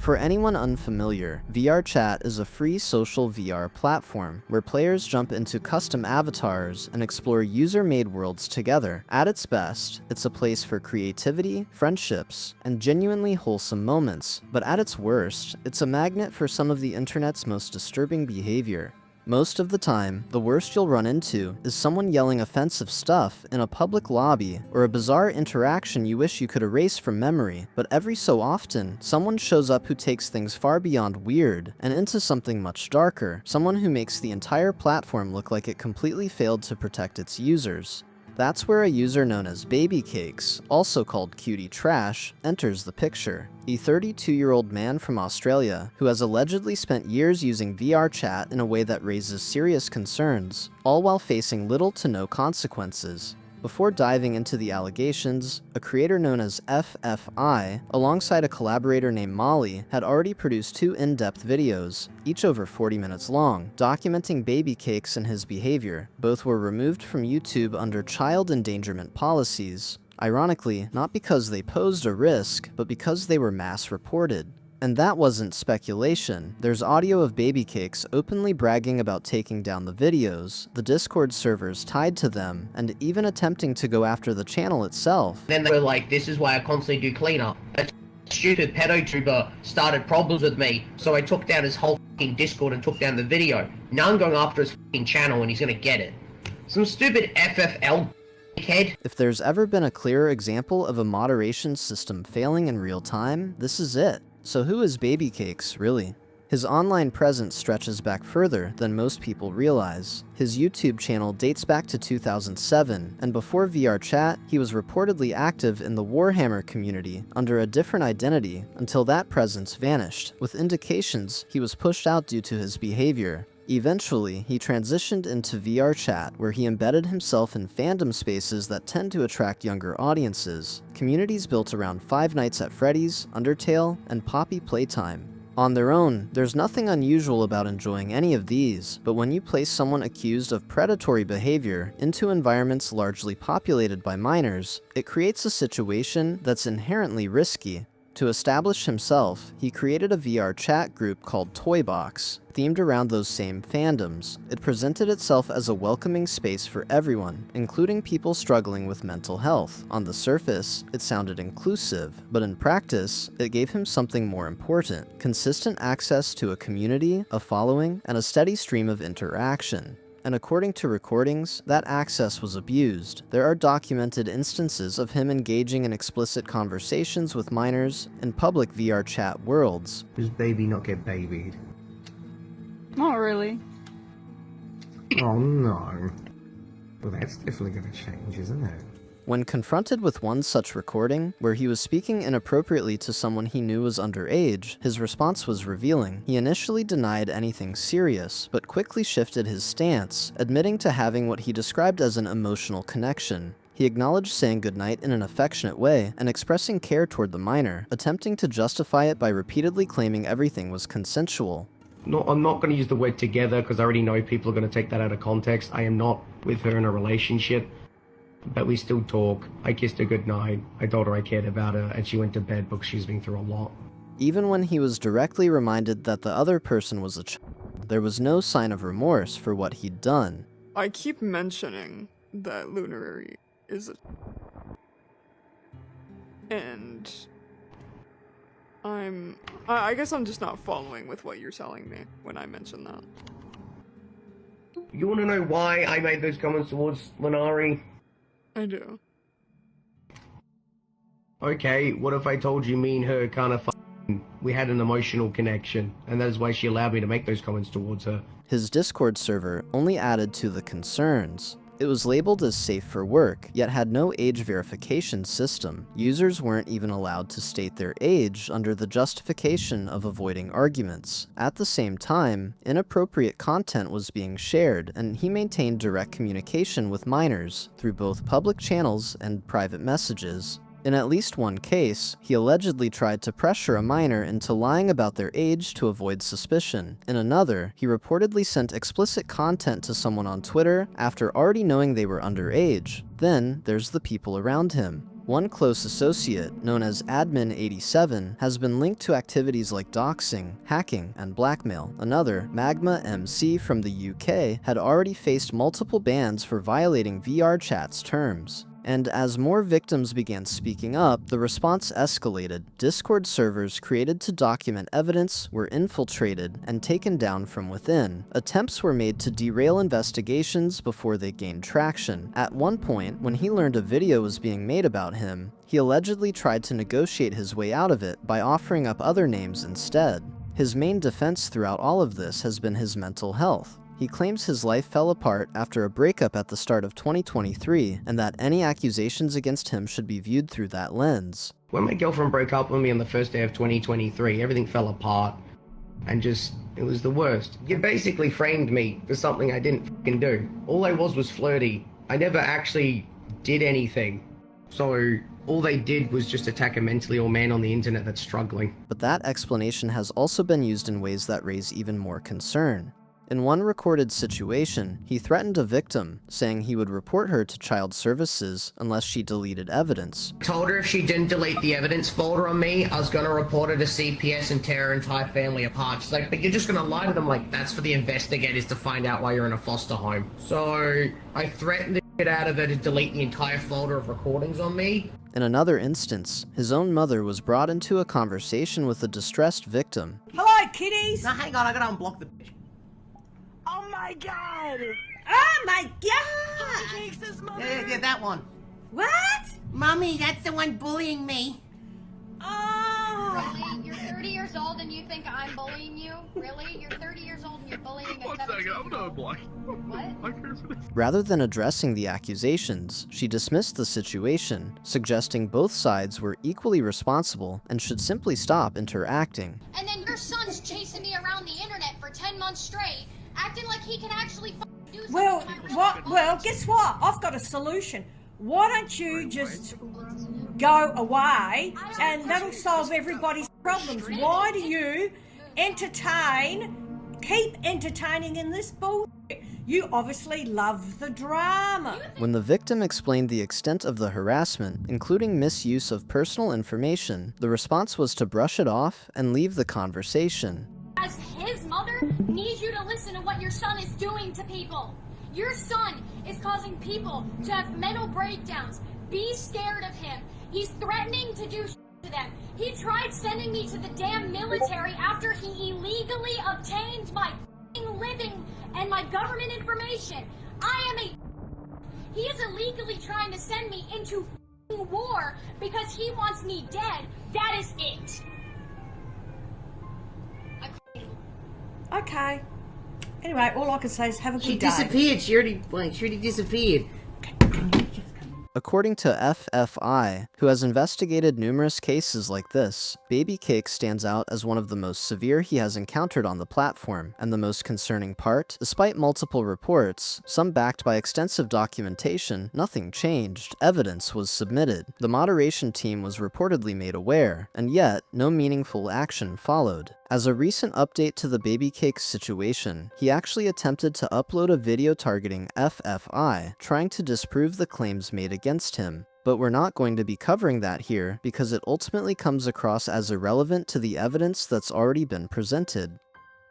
For anyone unfamiliar, Vrchat is a free social VR platform where players jump into custom avatars and explore user-made worlds together. At its best, it's a place for creativity, friendships, and genuinely wholesome moments, but at its worst, it's a magnet for some of the internet's most disturbing behavior. Most of the time, the worst you'll run into is someone yelling offensive stuff in a public lobby or a bizarre interaction you wish you could erase from memory, but every so often, someone shows up who takes things far beyond weird and into something much darker, someone who makes the entire platform look like it completely failed to protect its users. That's where a user known as Babycakes, also called Cutie Trash, enters the picture. A 32-year-old man from Australia who has allegedly spent years using Vrchat in a way that raises serious concerns, all while facing little to no consequences. Before diving into the allegations, a creator known as FFI, alongside a collaborator named Molly, had already produced 2 in-depth videos, each over 40 minutes long, documenting Babycakes and his behavior. Both were removed from YouTube under child endangerment policies. Ironically, not because they posed a risk, but because they were mass reported. And that wasn't speculation. There's audio of Babycakes openly bragging about taking down the videos, the Discord servers tied to them, and even attempting to go after the channel itself. Then they were like, this is why I constantly do cleanup. A stupid pedo-tuber started problems with me, so I took down his whole fucking Discord and took down the video. Now I'm going after his fucking channel and he's gonna get it. Some stupid FFL head. If there's ever been a clearer example of a moderation system failing in real time, this is it. So who is Babycakes, really? His online presence stretches back further than most people realize. His YouTube channel dates back to 2007, and before Vrchat, he was reportedly active in the Warhammer community under a different identity until that presence vanished, with indications he was pushed out due to his behavior. Eventually, he transitioned into Vrchat, where he embedded himself in fandom spaces that tend to attract younger audiences, communities built around Five Nights at Freddy's, Undertale, and Poppy Playtime. On their own, there's nothing unusual about enjoying any of these, but when you place someone accused of predatory behavior into environments largely populated by minors, it creates a situation that's inherently risky. To establish himself, he created a Vrchat group called Toybox, themed around those same fandoms. It presented itself as a welcoming space for everyone, including people struggling with mental health. On the surface, it sounded inclusive, but in practice, it gave him something more important: consistent access to a community, a following, and a steady stream of interaction. And according to recordings, that access was abused. There are documented instances of him engaging in explicit conversations with minors in public Vrchat worlds. Does baby not get babied? Not really. Oh no. Well, that's definitely gonna change, isn't it? When confronted with one such recording, where he was speaking inappropriately to someone he knew was underage, his response was revealing. He initially denied anything serious, but quickly shifted his stance, admitting to having what he described as an emotional connection. He acknowledged saying goodnight in an affectionate way and expressing care toward the minor, attempting to justify it by repeatedly claiming everything was consensual. No, I'm not going to use the word together because I already know people are going to take that out of context. I am not with her in a relationship. But we still talk. I kissed her goodnight. I told her I cared about her, and she went to bed because she's been through a lot. Even when he was directly reminded that the other person was a child, there was no sign of remorse for what he'd done. I keep mentioning that Lunary is a... And... I guess I'm just not following with what you're telling me when I mention that. You want to know why I made those comments towards Lunari? I do. Okay, what if I told you me and her kind of we had an emotional connection, and that is why she allowed me to make those comments towards her. His Discord server only added to the concerns. It was labeled as safe for work, yet had no age verification system. Users weren't even allowed to state their age under the justification of avoiding arguments. At the same time, inappropriate content was being shared, and he maintained direct communication with minors through both public channels and private messages. In at least one case, he allegedly tried to pressure a minor into lying about their age to avoid suspicion. In another, he reportedly sent explicit content to someone on Twitter after already knowing they were underage. Then, there's the people around him. One close associate, known as Admin87, has been linked to activities like doxing, hacking, and blackmail. Another, Magma MC from the UK, had already faced multiple bans for violating VRchat's terms. And as more victims began speaking up, the response escalated. Discord servers created to document evidence were infiltrated and taken down from within. Attempts were made to derail investigations before they gained traction. At one point, when he learned a video was being made about him, he allegedly tried to negotiate his way out of it by offering up other names instead. His main defense throughout all of this has been his mental health. He claims his life fell apart after a breakup at the start of 2023, and that any accusations against him should be viewed through that lens. When my girlfriend broke up with me on the first day of 2023, everything fell apart, and it was the worst. You basically framed me for something I didn't fucking do. All I was flirty. I never actually did anything. So all they did was just attack a mentally ill man on the internet that's struggling. But that explanation has also been used in ways that raise even more concern. In one recorded situation, he threatened a victim, saying he would report her to child services unless she deleted evidence. Told her if she didn't delete the evidence folder on me, I was gonna report her to CPS and tear her entire family apart. She's like, but you're just gonna lie to them? Like, that's for the investigators to find out why you're in a foster home. So I threatened the shit out of her to delete the entire folder of recordings on me. In another instance, his own mother was brought into a conversation with a distressed victim. Hello, kiddies! Now hang on, I gotta unblock the bitch. Oh my god! Oh my god! Yeah, that one. What? Mommy, that's the one bullying me. Oh! Really? You're 30 years old and you think I'm bullying you? Really? You're 30 years old and you're bullying a 17-year-old? What? Rather than addressing the accusations, she dismissed the situation, suggesting both sides were equally responsible and should simply stop interacting. And then your son's chasing me around the internet for 10 months straight, acting like he can actually do something. Well, to my what? personal Well, life. guess what? I've got a solution. Why don't you just go away and that'll solve everybody's problems? Why do you keep entertaining in this bullshit? You obviously love the drama. When the victim explained the extent of the harassment, including misuse of personal information, the response was to brush it off and leave the conversation. As his mother needs you to listen to what your son is doing to people. Your son is causing people to have mental breakdowns. Be scared of him. He's threatening to do to them. He tried sending me to the damn military after he illegally obtained my living and my government information. He is illegally trying to send me into war because he wants me dead. That is it. Okay. Anyway, all I can say is have a good She day. disappeared. She already disappeared. According to FFI, who has investigated numerous cases like this, Baby Cake stands out as one of the most severe he has encountered on the platform, and the most concerning part, despite multiple reports, some backed by extensive documentation, nothing changed, evidence was submitted. The moderation team was reportedly made aware, and yet, no meaningful action followed. As a recent update to the Baby Cake situation, he actually attempted to upload a video targeting FFI, trying to disprove the claims made against him. But we're not going to be covering that here because it ultimately comes across as irrelevant to the evidence that's already been presented.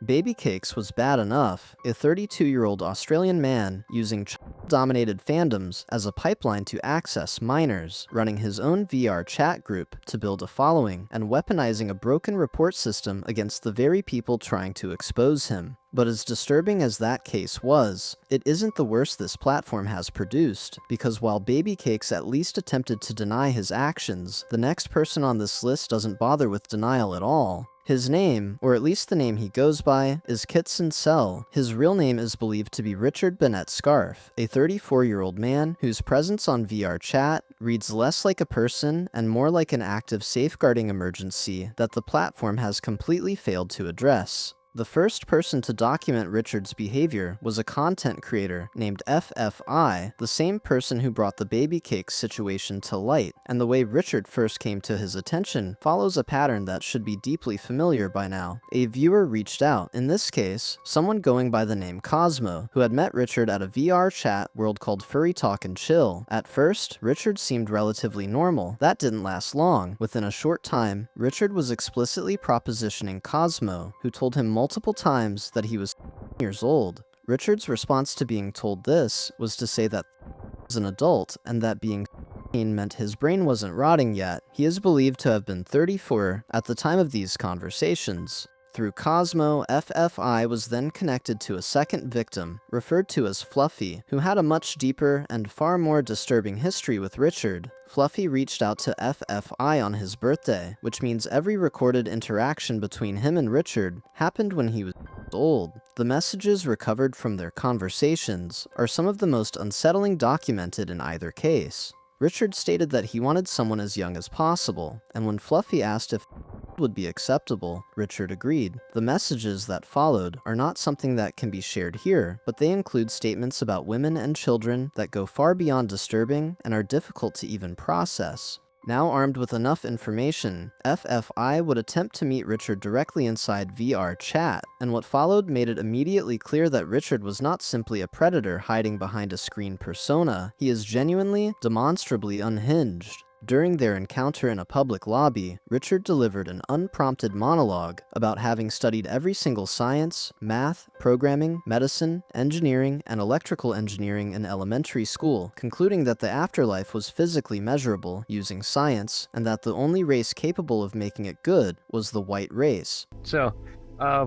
Baby Cakes was bad enough, a 32-year-old Australian man using child-dominated fandoms as a pipeline to access minors, running his own VR chat group to build a following, and weaponizing a broken report system against the very people trying to expose him. But as disturbing as that case was, it isn't the worst this platform has produced, because while Baby Cakes at least attempted to deny his actions, the next person on this list doesn't bother with denial at all. His name, or at least the name he goes by, is Kitson Cell. His real name is believed to be Richard Bennett Scarf, a 34-year-old man whose presence on VR chat reads less like a person and more like an active safeguarding emergency that the platform has completely failed to address. The first person to document Richard's behavior was a content creator named FFI, the same person who brought the baby cake situation to light, and the way Richard first came to his attention follows a pattern that should be deeply familiar by now. A viewer reached out, in this case, someone going by the name Cosmo, who had met Richard at a VR chat world called Furry Talk and Chill. At first, Richard seemed relatively normal. That didn't last long. Within a short time, Richard was explicitly propositioning Cosmo, who told him multiple times that he was years old. Richard's response to being told this was to say that he was an adult and that being meant his brain wasn't rotting yet. He is believed to have been 34 at the time of these conversations. Through Cosmo, FFI was then connected to a second victim, referred to as Fluffy, who had a much deeper and far more disturbing history with Richard. Fluffy reached out to FFI on his birthday, which means every recorded interaction between him and Richard happened when he was old. The messages recovered from their conversations are some of the most unsettling documented in either case. Richard stated that he wanted someone as young as possible, and when Fluffy asked if would be acceptable, Richard agreed. The messages that followed are not something that can be shared here, but they include statements about women and children that go far beyond disturbing and are difficult to even process. Now armed with enough information, FFI would attempt to meet Richard directly inside VR chat, and what followed made it immediately clear that Richard was not simply a predator hiding behind a screen persona. He is genuinely, demonstrably unhinged. During their encounter in a public lobby, Richard delivered an unprompted monologue about having studied every single science, math, programming, medicine, engineering, and electrical engineering in elementary school, concluding that the afterlife was physically measurable using science, and that the only race capable of making it good was the white race. So,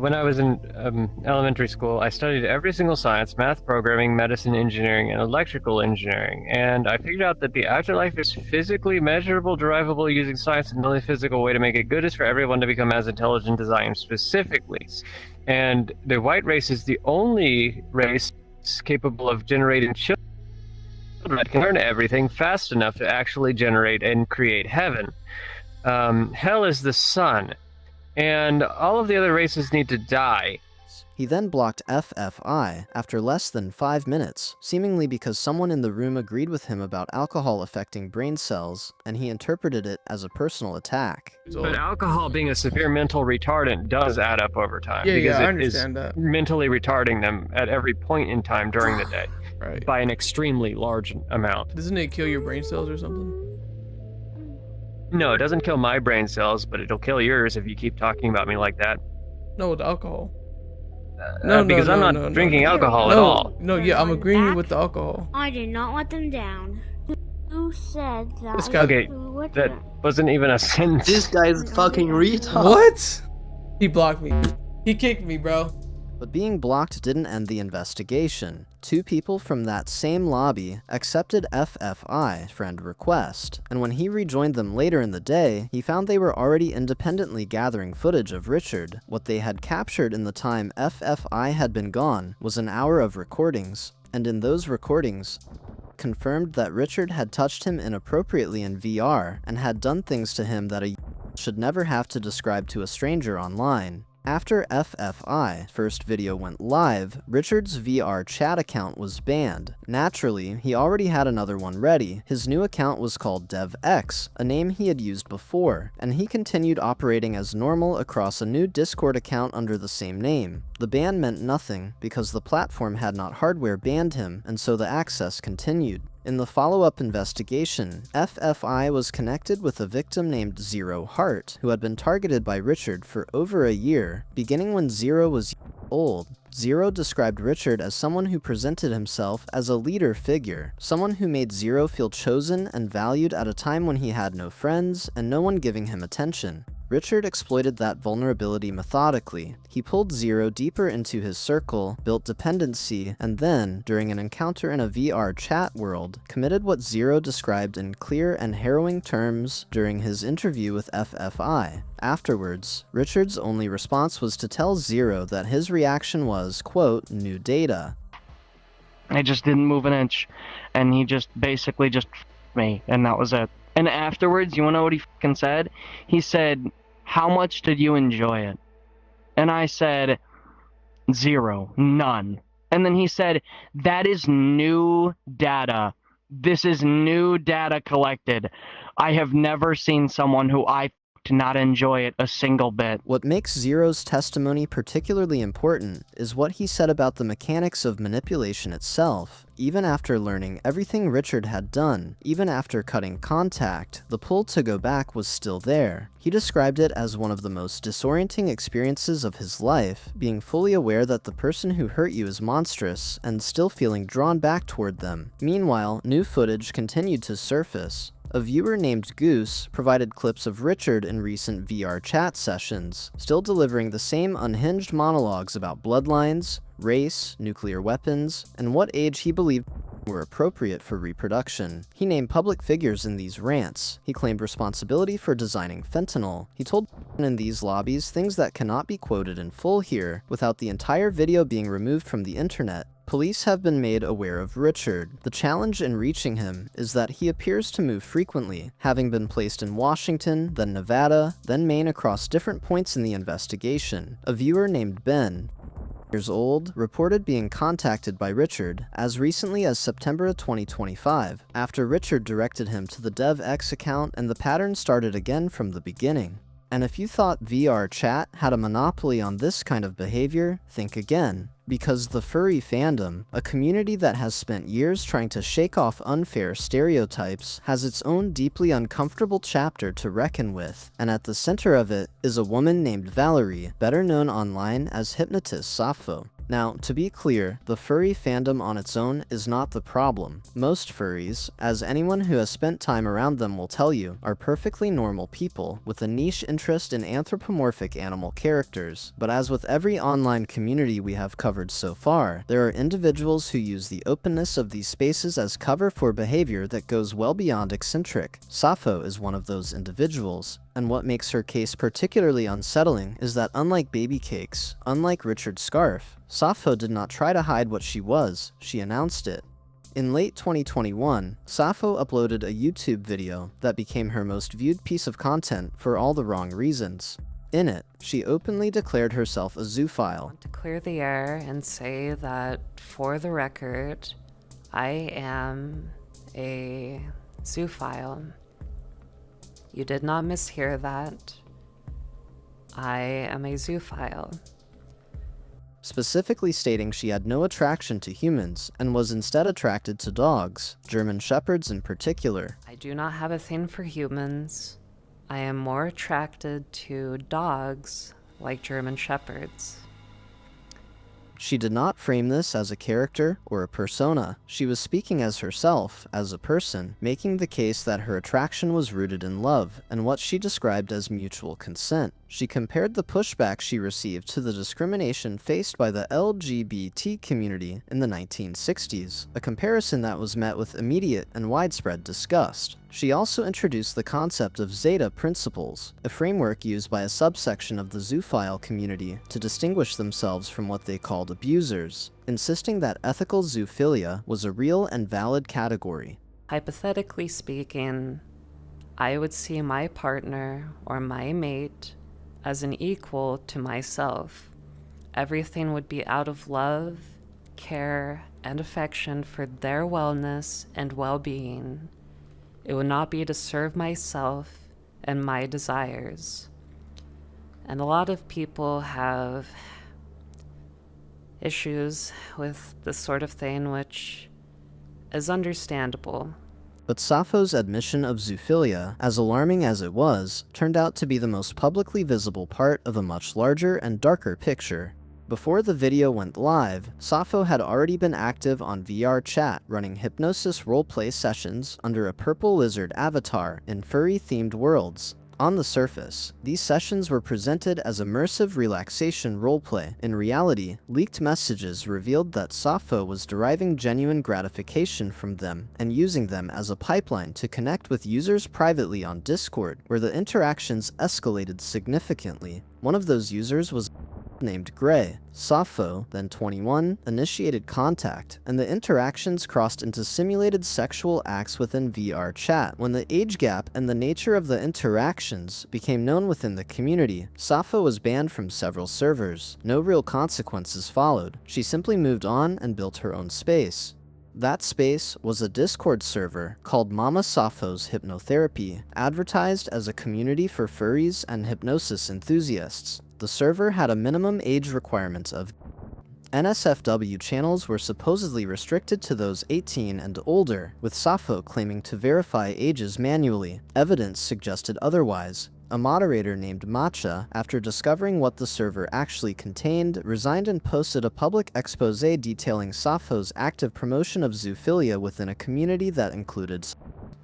when I was in elementary school, I studied every single science, math, programming, medicine, engineering, and electrical engineering. And I figured out that the afterlife is physically measurable, derivable using science, and the only physical way to make it good is for everyone to become as intelligent as I am specifically. And the white race is the only race capable of generating children that can learn everything fast enough to actually generate and create heaven. Hell is the sun. And all of the other races need to die. He then blocked FFI after less than 5 minutes, seemingly because someone in the room agreed with him about alcohol affecting brain cells, and he interpreted it as a personal attack. But alcohol being a severe mental retardant does add up over time. Yeah, because I it understand is that. mentally retarding them at every point in time during the day. Right. By an extremely large amount. Doesn't it kill your brain cells or something? No, it doesn't kill my brain cells, but it'll kill yours if you keep talking about me like that. No, with alcohol. Because I'm not drinking alcohol at all. No, yeah, I'm agreeing with the alcohol. I did not let them down. Who said that? This guy- Okay, that wasn't even a sentence. This guy's fucking retard. What? He blocked me. He kicked me, bro. But being blocked didn't end the investigation. 2 people from that same lobby accepted FFI friend request, and when he rejoined them later in the day, he found they were already independently gathering footage of Richard. What they had captured in the time FFI had been gone was an hour of recordings, and in those recordings, confirmed that Richard had touched him inappropriately in VR and had done things to him that a should never have to describe to a stranger online. After FFI first video went live, Richard's VR chat account was banned. Naturally, he already had another one ready. His new account was called DevX, a name he had used before, and he continued operating as normal across a new Discord account under the same name. The ban meant nothing because the platform had not hardware banned him, and so the access continued. In the follow-up investigation, FFI was connected with a victim named Zero Heart, who had been targeted by Richard for over a year, beginning when Zero was old. Zero described Richard as someone who presented himself as a leader figure, someone who made Zero feel chosen and valued at a time when he had no friends and no one giving him attention. Richard exploited that vulnerability methodically. He pulled Zero deeper into his circle, built dependency, and then, during an encounter in a VR chat world, committed what Zero described in clear and harrowing terms during his interview with FFI. Afterwards, Richard's only response was to tell Zero that his reaction was, quote, new data. I just didn't move an inch, and he just basically just f***ed me, and that was it. And afterwards, you wanna know what he fucking said? He said, how much did you enjoy it? And I said, Zero. None. And then he said, that is new data. This is new data collected. I have never seen someone who I to not enjoy it a single bit. What makes Zero's testimony particularly important is what he said about the mechanics of manipulation itself. Even after learning everything Richard had done, even after cutting contact, the pull to go back was still there. He described it as one of the most disorienting experiences of his life, being fully aware that the person who hurt you is monstrous, and still feeling drawn back toward them. Meanwhile, new footage continued to surface. A viewer named Goose provided clips of Richard in recent VR chat sessions, still delivering the same unhinged monologues about bloodlines, race, nuclear weapons, and what age he believed were appropriate for reproduction. He named public figures in these rants. He claimed responsibility for designing fentanyl. He told in these lobbies things that cannot be quoted in full here without the entire video being removed from the internet. Police have been made aware of Richard. The challenge in reaching him is that he appears to move frequently, having been placed in Washington, then Nevada, then Maine across different points in the investigation. A viewer named Ben, years old, reported being contacted by Richard as recently as September of 2025, after Richard directed him to the DevX account and the pattern started again from the beginning. And if you thought VR chat had a monopoly on this kind of behavior, think again. Because the furry fandom, a community that has spent years trying to shake off unfair stereotypes, has its own deeply uncomfortable chapter to reckon with, and at the center of it is a woman named Valerie, better known online as hypnotist Sappho. Now, to be clear, the furry fandom on its own is not the problem. Most furries, as anyone who has spent time around them will tell you, are perfectly normal people with a niche interest in anthropomorphic animal characters. But as with every online community we have covered so far, there are individuals who use the openness of these spaces as cover for behavior that goes well beyond eccentric. Sappho is one of those individuals. And what makes her case particularly unsettling is that unlike Baby Cakes, unlike Richard Scarf, Sappho did not try to hide what she was, she announced it. In late 2021, Sappho uploaded a YouTube video that became her most viewed piece of content for all the wrong reasons. In it, she openly declared herself a zoophile. To clear the air and say that, for the record, I am a zoophile. You did not mishear that. I am a zoophile. Specifically stating she had no attraction to humans and was instead attracted to dogs, German Shepherds in particular. I do not have a thing for humans. I am more attracted to dogs like German Shepherds. She did not frame this as a character or a persona. She was speaking as herself, as a person, making the case that her attraction was rooted in love and what she described as mutual consent. She compared the pushback she received to the discrimination faced by the LGBT community in the 1960s, a comparison that was met with immediate and widespread disgust. She also introduced the concept of Zeta principles, a framework used by a subsection of the zoophile community to distinguish themselves from what they called abusers, insisting that ethical zoophilia was a real and valid category. Hypothetically speaking, I would see my partner or my mate as an equal to myself. Everything would be out of love, care, and affection for their wellness and well-being. It would not be to serve myself and my desires. And a lot of people have issues with this sort of thing, which is understandable. But Sappho's admission of zoophilia, as alarming as it was, turned out to be the most publicly visible part of a much larger and darker picture. Before the video went live, Sappho had already been active on VR chat, running hypnosis roleplay sessions under a purple lizard avatar in furry-themed worlds. On the surface, these sessions were presented as immersive relaxation roleplay. In reality, leaked messages revealed that Sappho was deriving genuine gratification from them and using them as a pipeline to connect with users privately on Discord, where the interactions escalated significantly. One of those users was named Gray. Sappho, then 21, initiated contact, and the interactions crossed into simulated sexual acts within Vrchat. When the age gap and the nature of the interactions became known within the community, Sappho was banned from several servers. No real consequences followed. She simply moved on and built her own space. That space was a Discord server called Mama Sappho's Hypnotherapy, advertised as a community for furries and hypnosis enthusiasts. The server had a minimum age requirement of NSFW channels were supposedly restricted to those 18 and older, with Sappho claiming to verify ages manually. Evidence suggested otherwise. A moderator named Matcha, after discovering what the server actually contained, resigned and posted a public expose detailing Sappho's active promotion of zoophilia within a community that included.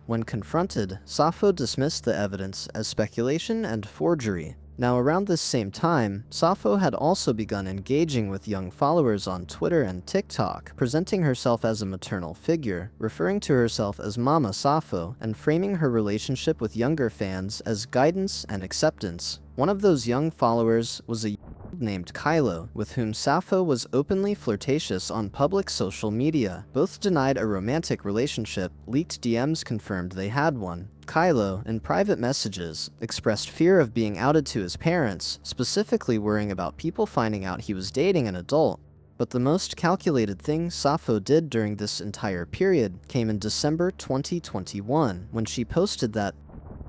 When confronted, Sappho dismissed the evidence as speculation and forgery. Now, around this same time, Sappho had also begun engaging with young followers on Twitter and TikTok, presenting herself as a maternal figure, referring to herself as Mama Sappho, and framing her relationship with younger fans as guidance and acceptance. One of those young followers was a named Kylo, with whom Sappho was openly flirtatious on public social media. Both denied a romantic relationship. Leaked DMs confirmed they had one. Kylo, in private messages, expressed fear of being outed to his parents, specifically worrying about people finding out he was dating an adult. But the most calculated thing Sappho did during this entire period came in December 2021, when she posted that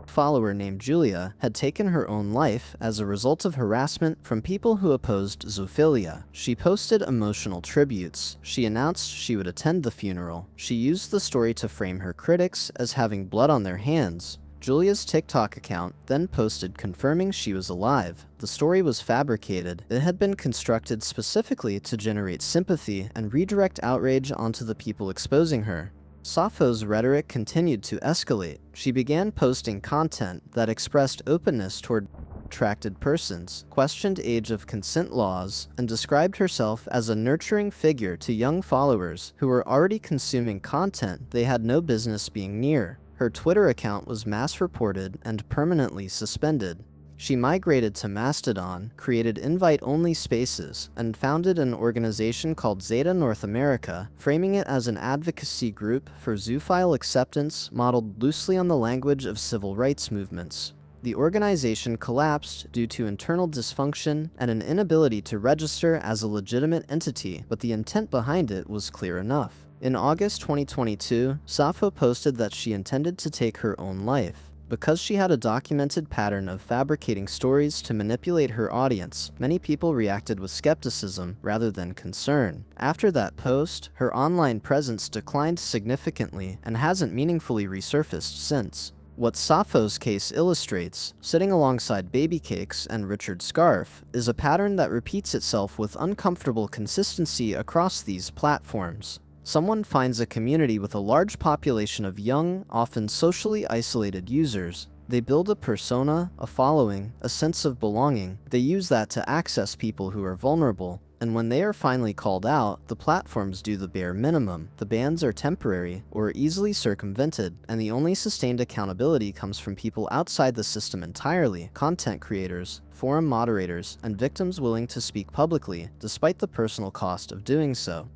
follower named Julia had taken her own life as a result of harassment from people who opposed zoophilia. She posted emotional tributes. She announced she would attend the funeral. She used the story to frame her critics as having blood on their hands. Julia's TikTok account then posted confirming she was alive. The story was fabricated. It had been constructed specifically to generate sympathy and redirect outrage onto the people exposing her. Sappho's rhetoric continued to escalate. She began posting content that expressed openness toward attracted persons, questioned age of consent laws, and described herself as a nurturing figure to young followers who were already consuming content they had no business being near. Her Twitter account was mass-reported and permanently suspended. She migrated to Mastodon, created invite-only spaces, and founded an organization called Zeta North America, framing it as an advocacy group for zoophile acceptance modeled loosely on the language of civil rights movements. The organization collapsed due to internal dysfunction and an inability to register as a legitimate entity, but the intent behind it was clear enough. In August 2022, Sappho posted that she intended to take her own life. Because she had a documented pattern of fabricating stories to manipulate her audience, many people reacted with skepticism rather than concern. After that post, her online presence declined significantly and hasn't meaningfully resurfaced since. What Sappho's case illustrates, sitting alongside Baby Cakes and Richard Scarf, is a pattern that repeats itself with uncomfortable consistency across these platforms. Someone finds a community with a large population of young, often socially isolated users. They build a persona, a following, a sense of belonging. They use that to access people who are vulnerable. And when they are finally called out, the platforms do the bare minimum. The bans are temporary or easily circumvented, and the only sustained accountability comes from people outside the system entirely: content creators, forum moderators, and victims willing to speak publicly, despite the personal cost of doing so.